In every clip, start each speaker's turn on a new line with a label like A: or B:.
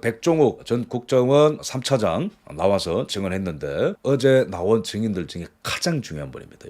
A: 백종욱 전 국정원 3차장 나와서 증언했는데 어제 나온 증인들 중에 가장 중요한 분입니다.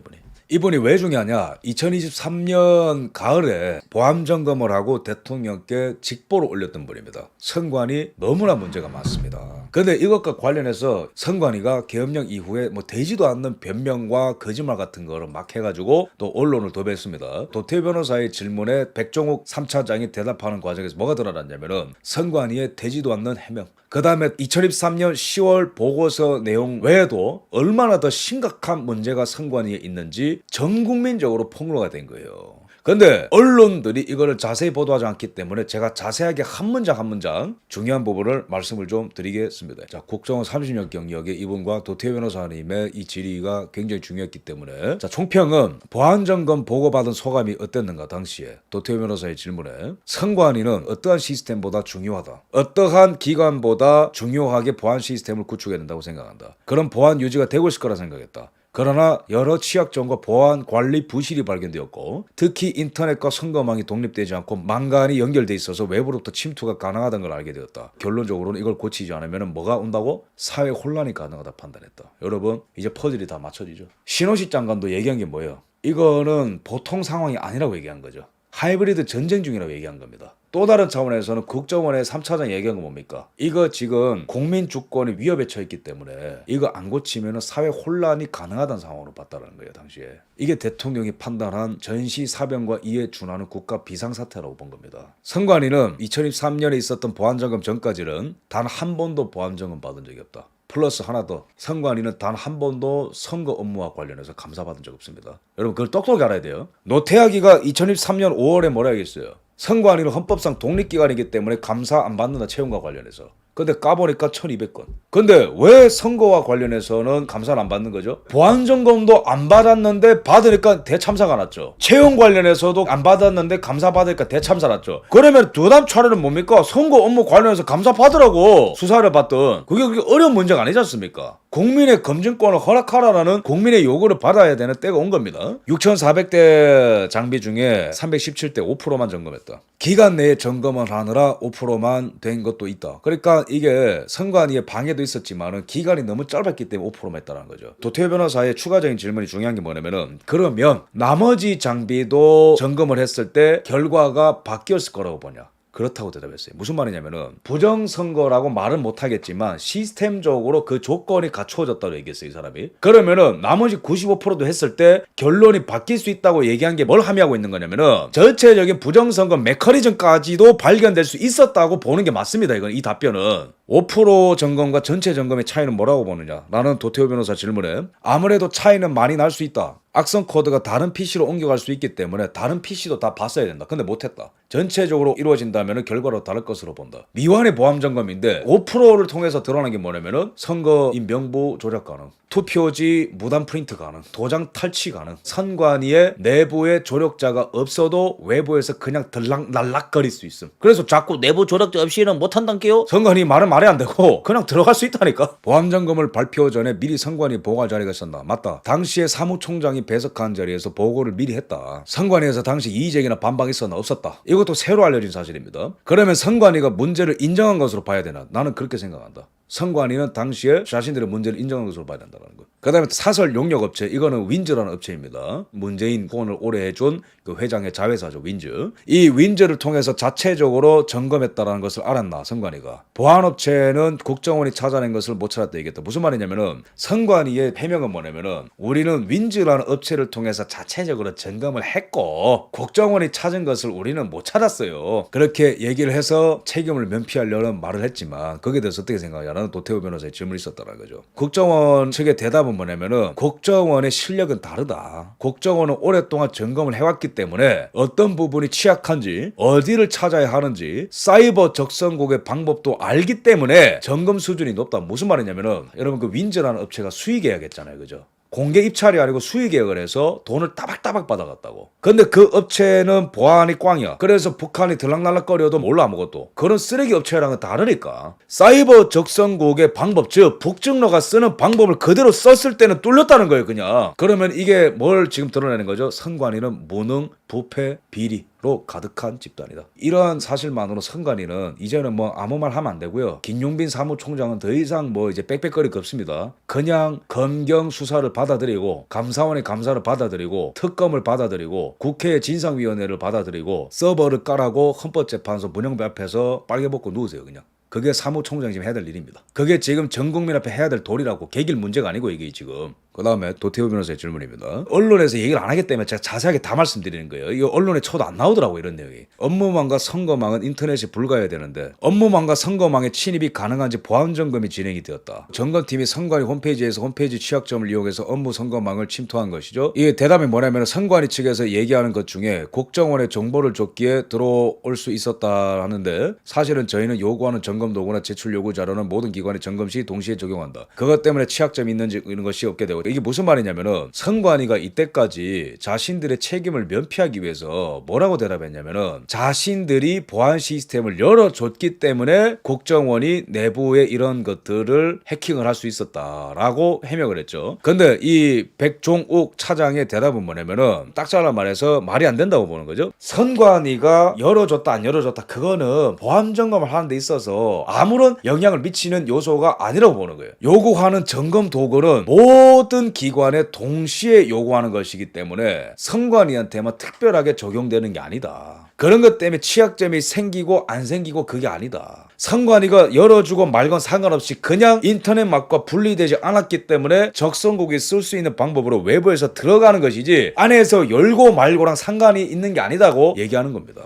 A: 이분이 왜 중요하냐? 2023년 가을에 보안 점검을 하고 대통령께 직보를 올렸던 분입니다. 선관위 너무나 문제가 많습니다. 근데 이것과 관련해서 선관위가 계엄령 이후에 되지도 않는 변명과 거짓말 같은 거를 막 해가지고 또 언론을 도배했습니다. 도태우 변호사의 질문에 백종욱 3차장이 대답하는 과정에서 뭐가 드러났냐면은 선관위의 되지도 않는 해명, 그 다음에 2023년 10월 보고서 내용 외에도 얼마나 더 심각한 문제가 선관위에 있는지 전 국민적으로 폭로가 된 거예요. 근데 언론들이 이거를 자세히 보도하지 않기 때문에 제가 자세하게 한 문장 한 문장 중요한 부분을 말씀을 좀 드리겠습니다. 자, 국정원 30년 경력의 이분과 도태우 변호사님의 이 질의가 굉장히 중요했기 때문에, 자, 총평은 보안점검 보고받은 소감이 어땠는가. 당시에 도태우 변호사의 질문에 선관위는 어떠한 시스템보다 중요하다, 어떠한 기관보다 중요하게 보안 시스템을 구축해야 된다고 생각한다, 그런 보안 유지가 되고 있을 거라 생각했다. 그러나 여러 취약점과 보안 관리 부실이 발견되었고, 특히 인터넷과 선거망이 독립되지 않고 망간이 연결돼 있어서 외부로부터 침투가 가능하다는 걸 알게 되었다. 결론적으로는 이걸 고치지 않으면 뭐가 온다고? 사회 혼란이 가능하다 판단했다. 여러분, 이제 퍼즐이 다 맞춰지죠. 신호식 장관도 얘기한 게 뭐예요? 이거는 보통 상황이 아니라고 얘기한 거죠. 하이브리드 전쟁 중이라고 얘기한 겁니다. 또 다른 차원에서는 국정원의 3차장 얘기한 건 뭡니까? 이거 지금 국민 주권이 위협에 처했기 때문에 이거 안 고치면 사회 혼란이 가능하다는 상황으로 봤다는 거예요. 당시에 이게 대통령이 판단한 전시사병과 이에 준하는 국가 비상사태라고 본 겁니다. 선관위는 2023년에 있었던 보안점검 전까지는 단 한 번도 보안점검 받은 적이 없다. 플러스 하나 더, 선관위는 단 한 번도 선거 업무와 관련해서 감사받은 적 없습니다. 여러분, 그걸 똑똑히 알아야 돼요. 노태악이가 2023년 5월에 뭐라 했어요? 선관위는 헌법상 독립기관이기 때문에 감사 안 받는다, 채용과 관련해서. 근데 까보니까 1200건. 근데 왜 선거와 관련해서는 감사를 안 받는 거죠? 보안점검도 안 받았는데 받으니까 대참사가 났죠. 채용 관련해서도 안 받았는데 감사 받으니까 대참사 났죠. 그러면 두 다음 차례는 뭡니까? 선거 업무 관련해서 감사 받으라고 수사를 받던. 그게 그렇게 어려운 문제가 아니지 않습니까? 국민의 검증권을 허락하라는 국민의 요구를 받아야 되는 때가 온 겁니다. 6400대 장비 중에 317대 5%만 점검했다. 기간 내에 점검을 하느라 5%만 된 것도 있다. 그러니까 이게 선관위의 방해도 있었지만은 기간이 너무 짧았기 때문에 5%만 했다는 거죠. 도태우 변호사의 추가적인 질문이 중요한 게 뭐냐면은, 그러면 나머지 장비도 점검을 했을 때 결과가 바뀌었을 거라고 보냐? 그렇다고 대답했어요. 무슨 말이냐면은, 부정선거라고 말은 못하겠지만 시스템적으로 그 조건이 갖추어졌다고 얘기했어요, 이 사람이. 그러면은 나머지 95%도 했을 때 결론이 바뀔 수 있다고 얘기한 게 뭘 함의하고 있는 거냐면은, 전체적인 부정선거 메커니즘까지도 발견될 수 있었다고 보는 게 맞습니다. 이건, 이 답변은. 5% 점검과 전체 점검의 차이는 뭐라고 보느냐? 라는 도태우 변호사 질문에, 아무래도 차이는 많이 날 수 있다. 악성 코드가 다른 PC로 옮겨갈 수 있기 때문에 다른 PC도 다 봤어야 된다. 근데 못했다. 전체적으로 이루어진다면 결과로 다를 것으로 본다. 미완의 보안 점검인데 5%를 통해서 드러난 게 뭐냐면은, 선거인 명부 조작 가능, 투표지 무단 프린트 가능, 도장 탈취 가능, 선관위의 내부에 조력자가 없어도 외부에서 그냥 들락날락거릴 수 있음. 그래서 자꾸 내부 조력자 없이는 못한단게요? 선관위 말은 말이 안 되고 그냥 들어갈 수 있다니까. 보안 점검을 발표 전에 미리 선관위 보고할 자리가 있었나? 맞다. 당시에 사무총장이 배석한 자리에서 보고를 미리 했다. 선관위에서 당시 이의제기나 반박이 있었나? 없었다. 이것도 새로 알려진 사실입니다. 그러면 선관위가 문제를 인정한 것으로 봐야 되나? 나는 그렇게 생각한다. 선관위는 당시에 자신들의 문제를 인정한 것으로 봐야 된다는 거. 그 다음에 사설 용역 업체, 이거는 윈즈라는 업체입니다. 문재인 후원을 오래 해준 그 회장의 자회사죠, 윈즈. 이 윈즈를 통해서 자체적으로 점검했다라는 것을 알았나, 선관위가. 보안업체는 국정원이 찾아낸 것을 못 찾았다 얘기했다. 무슨 말이냐면은, 선관위의 해명은 뭐냐면은, 우리는 윈즈라는 업체를 통해서 자체적으로 점검을 했고 국정원이 찾은 것을 우리는 못 찾았어요. 그렇게 얘기를 해서 책임을 면피하려는 말을 했지만, 거기에 대해서 어떻게 생각하냐? 라는 도태우 변호사의 질문이 있었다는 거죠. 국정원 측의 대답은 뭐냐면은, 국정원의 실력은 다르다. 국정원은 오랫동안 점검을 해왔기 때문에 어떤 부분이 취약한지, 어디를 찾아야 하는지, 사이버 적성국의 방법도 알기 때문에 점검 수준이 높다. 무슨 말이냐면은, 여러분, 그 윈즈라는 업체가 수의계약했잖아요, 그죠? 공개 입찰이 아니고 수의계약을 해서 돈을 따박따박 받아갔다고. 근데 그 업체는 보안이 꽝이야. 그래서 북한이 들락날락거려도 몰라 아무것도. 그런 쓰레기 업체랑은 다르니까. 사이버 적성국의 방법, 즉 북증러가 쓰는 방법을 그대로 썼을 때는 뚫렸다는 거예요, 그냥. 그러면 이게 뭘 지금 드러내는 거죠? 선관위는 무능, 부패, 비리. 로 가득한 집단이다. 이러한 사실만으로 선관위는 이제는 뭐 아무 말 하면 안 되고요. 김용빈 사무총장은 더 이상 뭐 이제 빽빽거릴 거 없습니다. 그냥 검경 수사를 받아들이고 감사원의 감사를 받아들이고 특검을 받아들이고 국회 진상위원회를 받아들이고 서버를 깔아고 헌법재판소 문영배 앞에서 빨개 벗고 누우세요. 그냥. 그게 사무총장이 지금 해야 될 일입니다. 그게 지금 전 국민 앞에 해야 될 도리라고. 개길 문제가 아니고 이게 지금. 그 다음에 도태우 변호사의 질문입니다. 언론에서 얘기를 안 하기 때문에 제가 자세하게 다 말씀드리는 거예요. 이거 언론에 쳐도 안 나오더라고 이런 내용이. 업무망과 선거망은 인터넷이 불가해야 되는데 업무망과 선거망의 침입이 가능한지 보안 점검이 진행이 되었다. 점검팀이 선관위 홈페이지에서 홈페이지 취약점을 이용해서 업무 선거망을 침투한 것이죠. 이게 대답이 뭐냐면 선관위 측에서 얘기하는 것 중에 국정원의 정보를 줬기에 들어올 수 있었다 하는데 사실은 저희는 요구하는 점검 도구나 제출 요구 자료는 모든 기관의 점검 시 동시에 적용한다. 그것 때문에 취약점이 있는지 이런 것이 없게 되고 이게 무슨 말이냐면은 선관위가 이때까지 자신들의 책임을 면피하기 위해서 뭐라고 대답했냐면은 자신들이 보안 시스템을 열어줬기 때문에 국정원이 내부에 이런 것들을 해킹을 할 수 있었다라고 해명을 했죠. 근데 이 백종욱 차장의 대답은 뭐냐면은 딱 잘라 말해서 말이 안 된다고 보는 거죠. 선관위가 열어줬다 안 열어줬다 그거는 보안 점검을 하는 데 있어서 아무런 영향을 미치는 요소가 아니라고 보는 거예요. 요구하는 점검 도구는 모든 기관에 동시에 요구하는 것이기 때문에 선관위한테만 특별하게 적용되는 게 아니다. 그런 것 때문에 취약점이 생기고 안 생기고 그게 아니다. 선관위가 열어주고 말건 상관없이 그냥 인터넷 맛과 분리되지 않았기 때문에 적성국이 쓸 수 있는 방법으로 외부에서 들어가는 것이지 안에서 열고 말고랑 상관이 있는 게 아니다고 얘기하는 겁니다.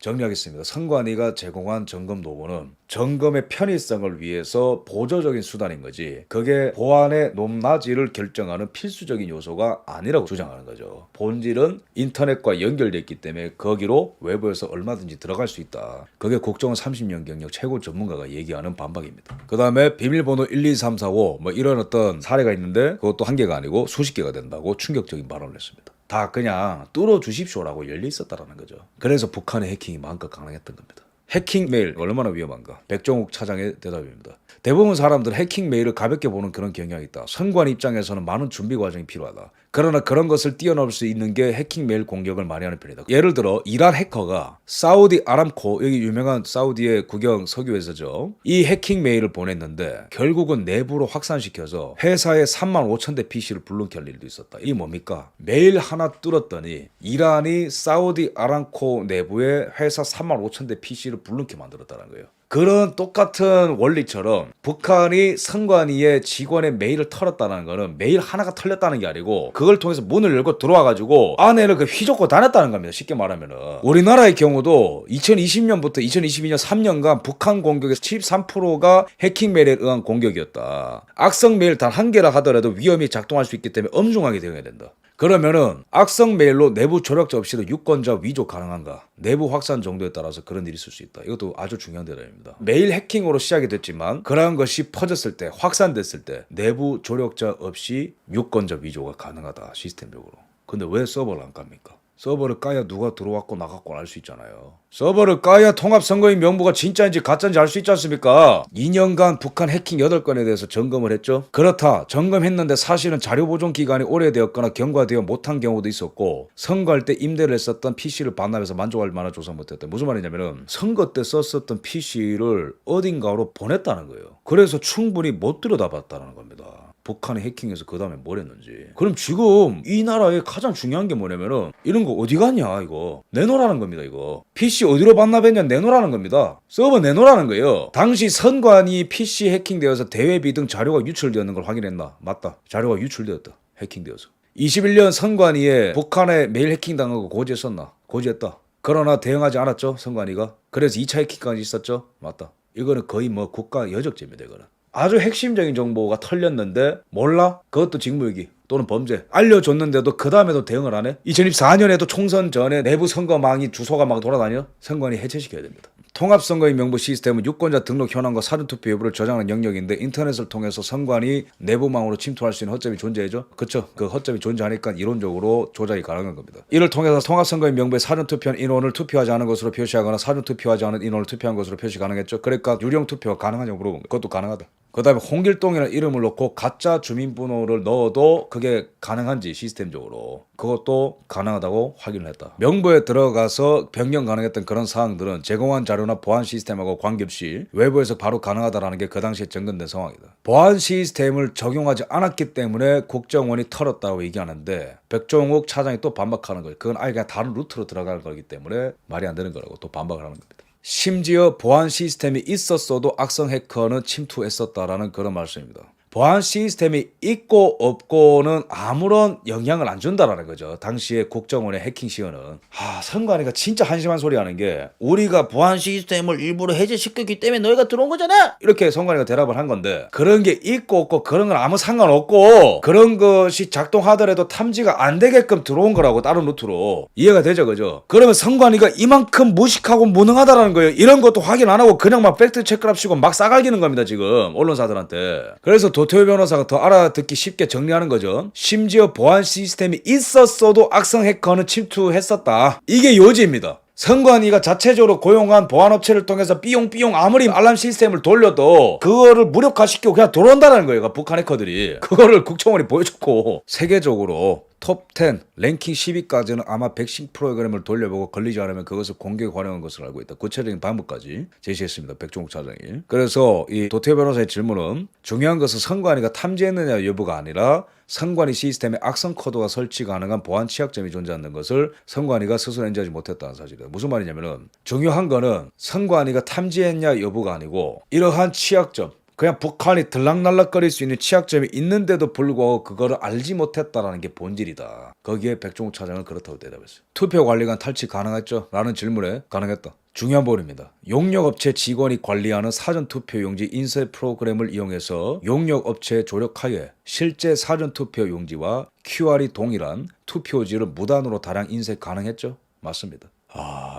A: 정리하겠습니다. 선관위가 제공한 점검 도구는 점검의 편의성을 위해서 보조적인 수단인 거지 그게 보안의 높낮이를 결정하는 필수적인 요소가 아니라고 주장하는 거죠. 본질은 인터넷과 연결되어 있기 때문에 거기로 외부에서 얼마든지 들어갈 수 있다. 그게 국정원 30년 경력 최고 전문가가 얘기하는 반박입니다. 그 다음에 비밀번호 1, 2, 3, 4, 5 뭐 이런 어떤 사례가 있는데 그것도 한 개가 아니고 수십 개가 된다고 충격적인 발언을 했습니다. 다 그냥 뚫어주십시오라고 열려 있었다라는 거죠. 그래서 북한의 해킹이 마음껏 가능했던 겁니다. 해킹 메일 얼마나 위험한가? 백종욱 차장의 대답입니다. 대부분 사람들은 해킹 메일을 가볍게 보는 그런 경향이 있다. 선관 입장에서는 많은 준비 과정이 필요하다. 그러나 그런 것을 뛰어넘을 수 있는 게 해킹 메일 공격을 많이 하는 편이다. 예를 들어 이란 해커가 사우디 아람코 여기 유명한 사우디의 국영 석유회사죠. 이 해킹 메일을 보냈는데 결국은 내부로 확산시켜서 회사의 35,000대 PC를 불능케 할 일도 있었다. 이게 뭡니까? 메일 하나 뚫었더니 이란이 사우디 아람코 내부에 회사 35,000대 PC를 불능케 만들었다는 거예요. 그런 똑같은 원리처럼 북한이 선관위의 직원의 메일을 털었다는 거는 메일 하나가 털렸다는 게 아니고 그걸 통해서 문을 열고 들어와가지고 안에를 휘젓고 다녔다는 겁니다. 쉽게 말하면은 우리나라의 경우도 2020년부터 2022년 3년간 북한 공격의 73%가 해킹 메일에 의한 공격이었다. 악성 메일 단 한 개라 하더라도 위험이 작동할 수 있기 때문에 엄중하게 대응해야 된다. 그러면은 악성 메일로 내부 조력자 없이도 유권자 위조 가능한가? 내부 확산 정도에 따라서 그런 일이 있을 수 있다. 이것도 아주 중요한 대답입니다. 메일 해킹으로 시작이 됐지만 그러한 것이 퍼졌을 때 확산됐을 때 내부 조력자 없이 유권자 위조가 가능하다. 시스템적으로. 근데 왜 서버를 안 깝니까? 서버를 까야 누가 들어왔고 나갔고 알 수 있잖아요. 서버를 까야 통합선거인 명부가 진짜인지 가짜인지 알 수 있지 않습니까? 2년간 북한 해킹 8건에 대해서 점검을 했죠. 그렇다. 점검했는데 사실은 자료 보존 기간이 오래되었거나 경과되어 못한 경우도 있었고 선거할 때 임대를 했었던 PC를 반납해서 만족할 만한 조사 못했다. 무슨 말이냐면은 선거 때 썼었던 PC를 어딘가로 보냈다는 거예요. 그래서 충분히 못 들여다봤다는 겁니다. 북한이 해킹해서 그 다음에 뭘 했는지. 그럼 지금 이 나라의 가장 중요한 게 뭐냐면은 이런 거 어디 갔냐 이거 내놓으라는 겁니다. 이거 PC 어디로 반납했냐 내놓으라는 겁니다. 서버 내놓으라는 거예요. 당시 선관위 PC 해킹되어서 대외비 등 자료가 유출되었는 걸 확인했나? 맞다. 자료가 유출되었다. 해킹되어서 21년 선관위에 북한에 메일 해킹당하고 고지했었나? 고지했다. 그러나 대응하지 않았죠 선관위가. 그래서 2차 해킹까지 있었죠. 맞다. 이거는 거의 뭐 국가 여적죄입니다. 이거는 아주 핵심적인 정보가 털렸는데 몰라? 그것도 직무유기 또는 범죄. 알려줬는데도 그 다음에도 대응을 안 해? 2024년에도 총선 전에 내부 선거망이 주소가 막 돌아다녀? 선관위 해체시켜야 됩니다. 통합선거인 명부 시스템은 유권자 등록 현황과 사전투표 여부를 저장하는 영역인데 인터넷을 통해서 선관위 내부망으로 침투할 수 있는 허점이 존재하죠. 그쵸? 그 허점이 존재하니까 이론적으로 조작이 가능한 겁니다. 이를 통해서 통합선거인 명부에 사전투표한 인원을 투표하지 않은 것으로 표시하거나 사전투표하지 않은 인원을 투표한 것으로 표시 가능했죠. 그러니까 유령투표가 가능하냐고 물어본 거예요. 그것도 가능하다. 그 다음에 홍길동이라는 이름을 넣고 가짜 주민번호를 넣어도 그게 가능한지 시스템적으로 그것도 가능하다고 확인을 했다. 명부에 들어가서 변경 가능했던 그런 사항들은 제공한 자료나 보안 시스템하고 관계없이 외부에서 바로 가능하다라는 게 그 당시에 점검된 상황이다. 보안 시스템을 적용하지 않았기 때문에 국정원이 털었다고 얘기하는데 백종욱 차장이 또 반박하는 거예요. 그건 아예 그냥 다른 루트로 들어가는 거기 때문에 말이 안 되는 거라고 또 반박을 하는 겁니다. 심지어 보안 시스템이 있었어도 악성 해커는 침투했었다라는 그런 말씀입니다. 보안 시스템이 있고 없고는 아무런 영향을 안 준다라는 거죠. 당시에 국정원의 해킹 시연은. 선관위가 진짜 한심한 소리 하는 게 우리가 보안 시스템을 일부러 해제시켰기 때문에 너희가 들어온 거잖아. 이렇게 선관위가 대답을 한 건데 그런 게 있고 없고 그런 건 아무 상관없고 그런 것이 작동하더라도 탐지가 안 되게끔 들어온 거라고 다른 루트로 이해가 되죠, 그죠? 그러면 선관위가 이만큼 무식하고 무능하다라는 거예요. 이런 것도 확인 안 하고 그냥 막 팩트 체크랍시고 막 싸갈기는 겁니다, 지금 언론사들한테. 그래서 도태우 변호사가 더 알아듣기 쉽게 정리하는 거죠. 심지어 보안 시스템이 있었어도 악성 해커는 침투했었다. 이게 요지입니다. 선관위가 자체적으로 고용한 보안업체를 통해서 삐용삐용 아무리 알람 시스템을 돌려도 그거를 무력화시키고 그냥 들어온다는 거예요. 북한 해커들이. 그거를 국정원이 보여줬고 세계적으로 톱10 랭킹 10위까지는 아마 백신 프로그램을 돌려보고 걸리지 않으면 그것을 공개에 활용한 것으로 알고 있다. 구체적인 방법까지 제시했습니다. 백종욱 차장이. 그래서 이 도태우 변호사의 질문은 중요한 것은 선관위가 탐지했느냐 여부가 아니라 선관위 시스템에 악성 코드가 설치 가능한 보안 취약점이 존재하는 것을 선관위가 스스로 인지하지 못했다는 사실이에요. 무슨 말이냐면은 중요한 거는 선관위가 탐지했냐 여부가 아니고 이러한 취약점 그냥 북한이 들락날락거릴 수 있는 취약점이 있는데도 불구하고 그거를 알지 못했다라는 게 본질이다. 거기에 백종욱 차장은 그렇다고 대답했어요. 투표관리관 탈취 가능했죠? 라는 질문에 가능했다. 중요한 부분입니다. 용역업체 직원이 관리하는 사전투표용지 인쇄 프로그램을 이용해서 용역업체의 조력하에 실제 사전투표용지와 QR이 동일한 투표지를 무단으로 다량 인쇄 가능했죠? 맞습니다.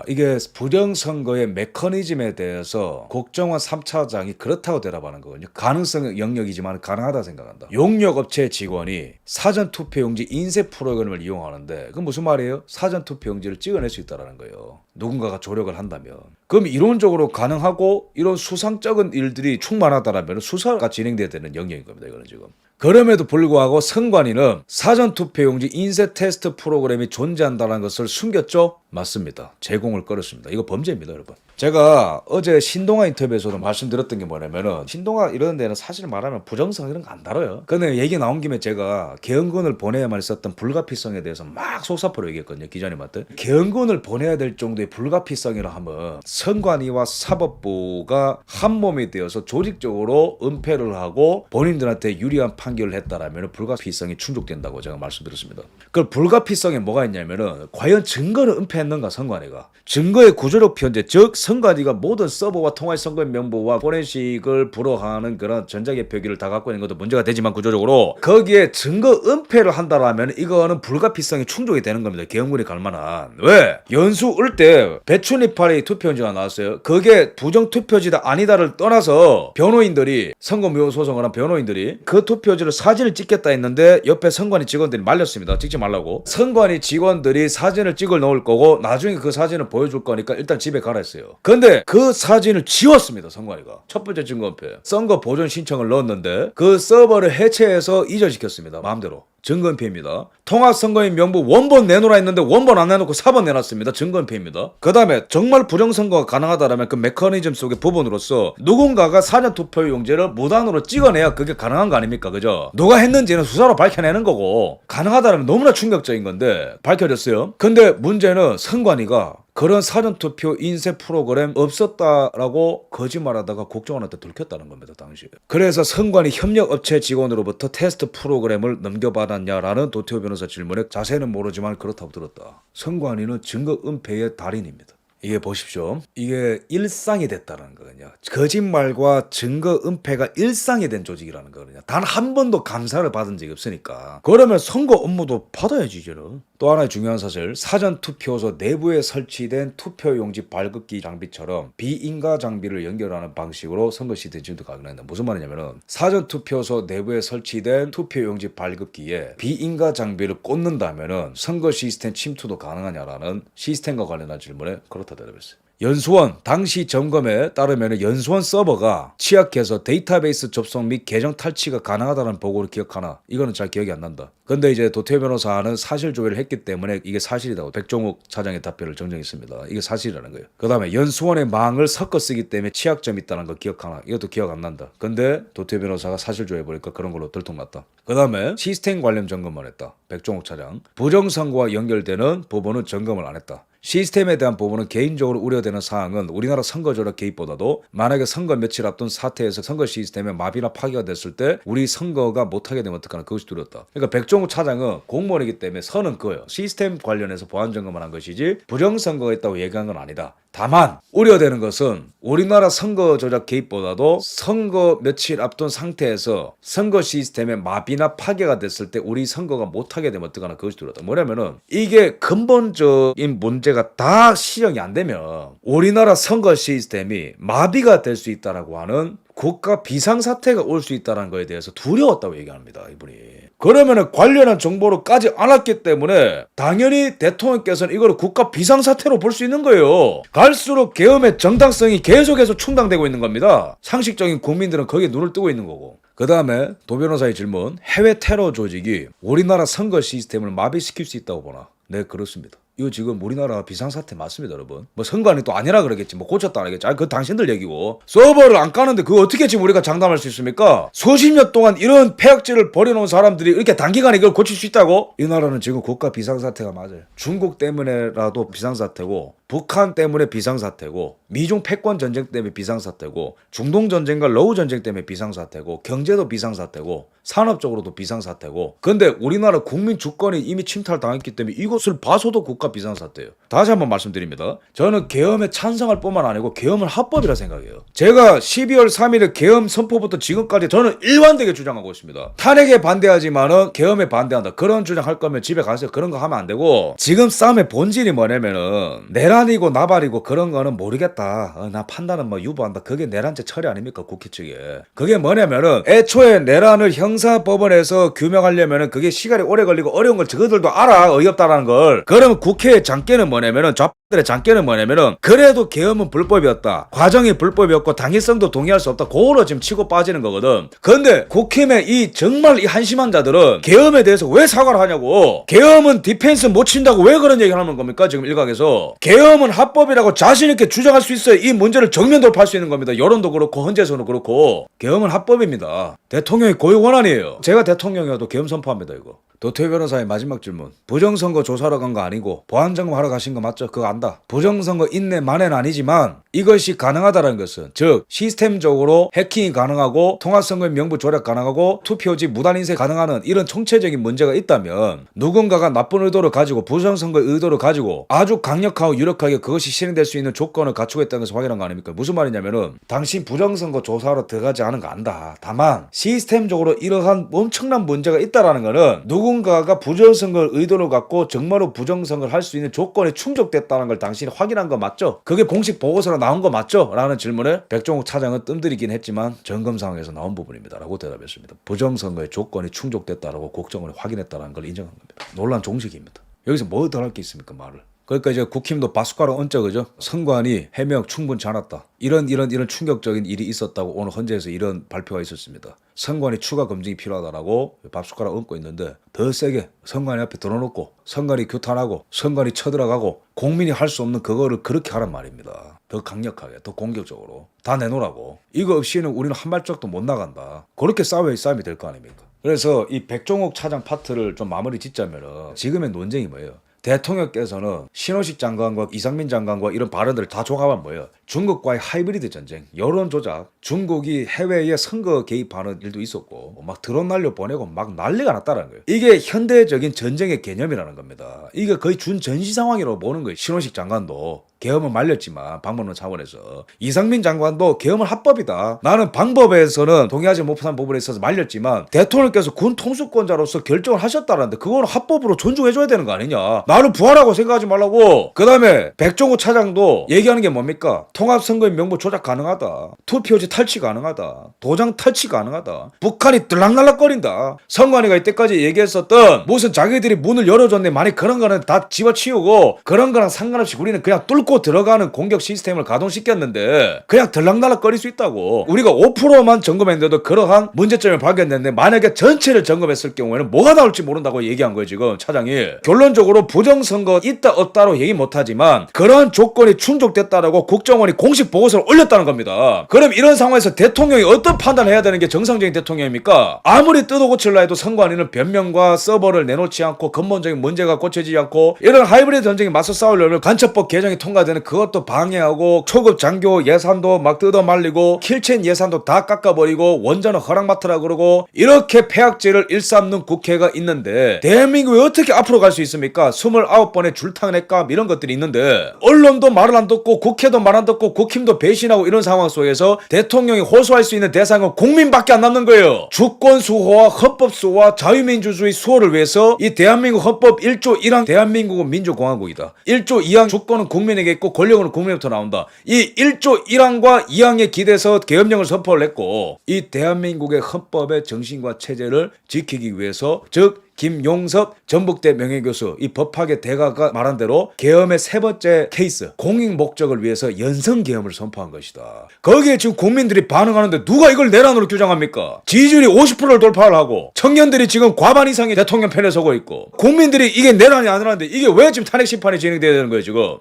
A: 이게 부정선거의 메커니즘에 대해서 국정원 3차장이 그렇다고 대답하는 거거든요. 가능성 영역이지만 가능하다 생각한다. 용역업체 직원이 사전투표용지 인쇄 프로그램을 이용하는데 그건 무슨 말이에요? 사전투표용지를 찍어낼 수 있다는 거예요. 누군가가 조력을 한다면. 그럼 이론적으로 가능하고 이런 수상적인 일들이 충만하다면 수사가 진행돼야 되는 영역인 겁니다. 이거는 지금. 그럼에도 불구하고 선관위는 사전투표용지 인쇄 테스트 프로그램이 존재한다는 것을 숨겼죠? 맞습니다. 제공을 끌었습니다. 이거 범죄입니다, 여러분. 제가 어제 신동아 인터뷰에서도 말씀드렸던 게 뭐냐면은 신동아 이런 데는 사실 말하면 부정성 이런 거 안 다뤄요. 근데 얘기 나온 김에 제가 개헌군을 보내야만 했었던 불가피성에 대해서 막 속사포로 얘기했거든요, 기자님한테. 개헌군을 보내야 될 정도의 불가피성이라 하면 선관위와 사법부가 한 몸이 되어서 조직적으로 은폐를 하고 본인들한테 유리한 판결을 했다라면 불가피성이 충족된다고 제가 말씀드렸습니다. 그 불가피성에 뭐가 있냐면은 과연 증거를 은폐했는가 선관위가. 증거의 구조적 편제 즉 선관위가 모든 서버와 통화의 선거인 명부와 포렌식을 불허하는 그런 전자개표기를 다 갖고 있는 것도 문제가 되지만 구조적으로 거기에 증거 은폐를 한다라면 이거는 불가피성이 충족이 되는 겁니다. 개헌군이 갈만한. 왜? 연수 을 때 배춘이파리 투표용지가 나왔어요. 그게 부정투표지다 아니다를 떠나서 변호인들이 선거무효 소송을 한 변호인들이 그 투표지를 사진을 찍겠다 했는데 옆에 선관위 직원들이 말렸습니다. 찍지 말라고. 선관위 직원들이 사진을 찍을 넣을 거고 나중에 그 사진을 보여줄 거니까 일단 집에 가라 했어요. 근데 그 사진을 지웠습니다. 선관위가. 첫 번째 증거은폐. 선거 보존 신청을 넣었는데 그 서버를 해체해서 이전시켰습니다. 마음대로. 증거은폐입니다. 통합선거인 명부 원본 내놓으라 했는데 원본 안 내놓고 4번 내놨습니다. 증거은폐입니다. 그 다음에 정말 부정선거가 가능하다라면 그 메커니즘 속의 부분으로서 누군가가 사전투표용지를 무단으로 찍어내야 그게 가능한 거 아닙니까? 그죠? 누가 했는지는 수사로 밝혀내는 거고 가능하다면 너무나 충격적인 건데 밝혀졌어요. 근데 문제는 선관위가 그런 사전투표 인쇄 프로그램 없었다라고 거짓말하다가 국정원한테 들켰다는 겁니다. 당시에. 그래서 선관위 협력업체 직원으로부터 테스트 프로그램을 넘겨받았냐라는 도태우 변호사 질문에 자세는 모르지만 그렇다고 들었다. 선관위는 증거 은폐의 달인입니다. 이게 보십시오. 이게 일상이 됐다는 거거든요. 거짓말과 증거 은폐가 일상이 된 조직이라는 거거든요. 단 한 번도 감사를 받은 적이 없으니까. 그러면 선거 업무도 받아야지 이제는. 또 하나의 중요한 사실, 사전투표소 내부에 설치된 투표용지 발급기 장비처럼 비인가 장비를 연결하는 방식으로 선거 시스템 지원도 가능합니다. 무슨 말이냐면은 사전투표소 내부에 설치된 투표용지 발급기에 비인가 장비를 꽂는다면은 선거 시스템 침투도 가능하냐라는 시스템과 관련한 질문에 그렇다 대답했어요. 연수원 당시 점검에 따르면 연수원 서버가 취약해서 데이터베이스 접속 및 계정 탈취가 가능하다는 보고를 기억하나 이거는 잘 기억이 안 난다. 근데 이제 도태우 변호사는 사실 조회를 했기 때문에 이게 사실이라고 백종욱 차장의 답변을 정정했습니다. 이게 사실이라는 거예요. 그 다음에 연수원의 망을 섞어 쓰기 때문에 취약점이 있다는 거 기억하나 이것도 기억 안 난다. 근데 도태우 변호사가 사실 조회 보니까 그런 걸로 들통났다. 그 다음에 시스템 관련 점검만 했다. 백종욱 차장. 부정선거와 연결되는 부분은 점검을 안 했다. 시스템에 대한 부분은 개인적으로 우려되는 사항은 우리나라 선거 조작 개입보다도 만약에 선거 며칠 앞둔 사태에서 선거 시스템에 마비나 파괴가 됐을 때 우리 선거가 못하게 되면 어떡하나 그것이 두렵다. 그러니까 백종욱 차장은 공무원이기 때문에 선은 그거예요. 시스템 관련해서 보안 점검을 한 것이지 부정선거가 있다고 얘기한 건 아니다. 다만 우려되는 것은 우리나라 선거 조작 개입보다도 선거 며칠 앞둔 상태에서 선거 시스템에 마비나 파괴가 됐을 때 우리 선거가 못하게 되면 어떡하나 그것이 두렵다. 뭐냐면은 이게 근본적인 문제가 다 실현이 안 되면 우리나라 선거 시스템이 마비가 될 수 있다라고 하는 국가 비상사태가 올 수 있다는 거에 대해서 두려웠다고 얘기합니다. 이분이. 그러면은 관련한 정보를 까지 않았기 때문에 당연히 대통령께서는 이걸 국가 비상사태로 볼 수 있는 거예요. 갈수록 계엄의 정당성이 계속해서 충당되고 있는 겁니다. 상식적인 국민들은 거기에 눈을 뜨고 있는 거고. 그 다음에 도 변호사의 질문. 해외 테러 조직이 우리나라 선거 시스템을 마비시킬 수 있다고 보나? 네, 그렇습니다. 이거 지금 우리나라 비상사태 맞습니다, 여러분. 뭐 선관이 또 아니라 그러겠지, 뭐 고쳤다 안 하겠지. 그거 당신들 얘기고. 서버를 안 까는데 그거 어떻게 지금 우리가 장담할 수 있습니까? 수십 년 동안 이런 폐악질을 벌여놓은 사람들이 이렇게 단기간에 이걸 고칠 수 있다고? 이 나라는 지금 국가 비상사태가 맞아요. 중국 때문에라도 비상사태고, 북한 때문에 비상사태고, 미중 패권 전쟁 때문에 비상사태고, 중동 전쟁과 러우 전쟁 때문에 비상사태고, 경제도 비상사태고, 산업적으로도 비상사태고. 근데 우리나라 국민 주권이 이미 침탈당했기 때문에 이것을 봐서도 국가 비상사태예요. 다시 한번 말씀드립니다. 저는 계엄에 찬성할 뿐만 아니고 계엄을 합법이라 생각해요. 제가 12월 3일에 계엄 선포부터 지금까지 저는 일관되게 주장하고 있습니다. 탄핵에 반대하지만은 계엄에 반대한다. 그런 주장할 거면 집에 가세요. 그런 거 하면 안 되고, 지금 싸움의 본질이 뭐냐면은 내란이고 나발이고 그런 거는 모르겠다. 나 판단은 뭐 유보한다. 그게 내란죄 처리 아닙니까? 국회 측에. 그게 뭐냐면은 애초에 내란을 형사법원에서 규명하려면은 그게 시간이 오래 걸리고 어려운 걸 저들도 알아. 어이없다라는 걸. 그러면 국회의 장깨는 뭐냐면은 좌들의 장깨는 뭐냐면은 그래도 계엄은 불법이었다. 과정이 불법이었고 당위성도 동의할 수 없다. 그거로 지금 치고 빠지는 거거든. 근데 국힘의 이 정말 이 한심한 자들은 계엄에 대해서 왜 사과를 하냐고. 계엄은 디펜스 못 친다고 왜 그런 얘기를 하는 겁니까? 지금 일각에서. 계엄은 합법이라고 자신 있게 주장할 수 있어야 이 문제를 정면 돌파할 수 있는 겁니다. 여론도 그렇고 헌재에서도 그렇고. 계엄은 합법입니다. 대통령이 고유 권한이에요. 제가 대통령이어도 계엄 선포합니다. 이거. 도태우 변호사의 마지막 질문. 부정선거 조사하러 간 거 아니고 보안점검하러 가신 거 맞죠? 그거 안다. 부정선거 인내 만에는 아니지만 이것이 가능하다는 것은, 즉 시스템적으로 해킹이 가능하고 통합선거의 명부 조작 가능하고 투표지 무단 인쇄 가능한 이런 총체적인 문제가 있다면 누군가가 나쁜 의도를 가지고 부정선거의 의도를 가지고 아주 강력하고 유력하게 그것이 실행될 수 있는 조건을 갖추고 있다는 것을 확인한 거 아닙니까? 무슨 말이냐면은 당신 부정선거 조사하러 들어가지 않은 거 안다. 다만 시스템적으로 이러한 엄청난 문제가 있다라는 거는 누군가가 부정선거를 의도를 갖고 정말로 부정선거를 할 수 있는 조건이 충족됐다는 걸 당신이 확인한 거 맞죠? 그게 공식 보고서로 나온 거 맞죠? 라는 질문에 백종욱 차장은 뜸들이긴 했지만 점검 상황에서 나온 부분입니다 라고 대답했습니다. 부정선거의 조건이 충족됐다라고 국정원이 확인했다는 걸 인정한 겁니다. 논란 종식입니다. 여기서 뭐 더 할 게 있습니까? 말을. 그러니까 이제 국힘도 바숟가락 얹죠, 그죠? 선관위 해명 충분치 않았다. 이런 충격적인 일이 있었다고 오늘 헌재에서 이런 발표가 있었습니다. 선관위 추가 검증이 필요하다라고 밥숟가락 얹고 있는데 더 세게 선관위 앞에 들어놓고 선관위 규탄하고 선관위 쳐들어가고 국민이 할 수 없는 그거를 그렇게 하란 말입니다. 더 강력하게, 더 공격적으로 다 내놓으라고. 이거 없이는 우리는 한 발짝도 못 나간다. 그렇게 싸움이 될 거 아닙니까? 그래서 이 백종욱 차장 파트를 좀 마무리 짓자면은 지금의 논쟁이 뭐예요? 대통령께서는 신호식 장관과 이상민 장관과 이런 발언들을 다 종합하면 뭐예요? 중국과의 하이브리드 전쟁, 여론 조작, 중국이 해외에 선거 개입하는 일도 있었고 막 드론 날려 보내고 막 난리가 났다는 거예요. 이게 현대적인 전쟁의 개념이라는 겁니다. 이게 거의 준 전시 상황이라고 보는 거예요. 신호식 장관도 계엄은 말렸지만 방법론 차원에서, 이상민 장관도 계엄은 합법이다. 나는 방법에서는 동의하지 못한 부분에 있어서 말렸지만 대통령께서 군 통수권자로서 결정을 하셨다는데 그거는 합법으로 존중해줘야 되는 거 아니냐. 나는 부활하고 생각하지 말라고. 그 다음에 백종욱 차장도 얘기하는 게 뭡니까? 통합선거의 명부 조작 가능하다. 투표지 탈취 가능하다. 도장 탈취 가능하다. 북한이 들락날락거린다. 선관위가 이때까지 얘기했었던 무슨 자기들이 문을 열어줬네, 많이 그런 거는 다 집어치우고 그런 거랑 상관없이 우리는 그냥 뚫고 뚫고 들어가는 공격 시스템을 가동시켰는데 그냥 들락날락거릴 수 있다고. 우리가 5%만 점검했는데도 그러한 문제점을 발견했는데 만약에 전체를 점검했을 경우에는 뭐가 나올지 모른다고 얘기한 거예요. 지금 차장이 결론적으로 부정선거 있다 없다로 얘기 못하지만 그런 조건이 충족됐다라고 국정원이 공식 보고서를 올렸다는 겁니다. 그럼 이런 상황에서 대통령이 어떤 판단을 해야 되는 게 정상적인 대통령입니까? 아무리 뜯어 고칠라 해도 선관위는 변명과 서버를 내놓지 않고 근본적인 문제가 고쳐지지 않고 이런 하이브리드 전쟁에 맞서 싸우려면 간첩법 개정이 통과되는 그것도 방해하고 초급 장교 예산도 막 뜯어 말리고 킬체인 예산도 다 깎아버리고 원전은 허락 맡으라 그러고 이렇게 폐악질을 일삼는 국회가 있는데 대한민국이 어떻게 앞으로 갈 수 있습니까? 29번의 줄탕내감 이런 것들이 있는데 언론도 말을 안 듣고 국회도 말 안 듣고 국힘도 배신하고 이런 상황 속에서 대통령이 호소할 수 있는 대상은 국민밖에 안 남는 거예요. 주권 수호와 헌법 수호와 자유민주주의 수호를 위해서 이 대한민국 헌법 1조 1항 대한민국은 민주공화국이다. 1조 2항 주권은 국민에게 있고 권력은 국민부터 나온다. 이 1조 1항과 2항에 기대서 계엄령을 선포를 했고 이 대한민국의 헌법의 정신과 체제를 지키기 위해서 즉 김용섭 전북대 명예교수 이 법학의 대가가 말한 대로 계엄의 세 번째 케이스 공익 목적을 위해서 연성계엄을 선포한 것이다. 거기에 지금 국민들이 반응하는데 누가 이걸 내란으로 규정합니까? 지지율이 50%를 돌파를 하고 청년들이 지금 과반 이상이 대통령 편에 서고 있고 국민들이 이게 내란이 아니라는데 이게 왜 지금 탄핵 심판이 진행돼야 되는 거예요 지금?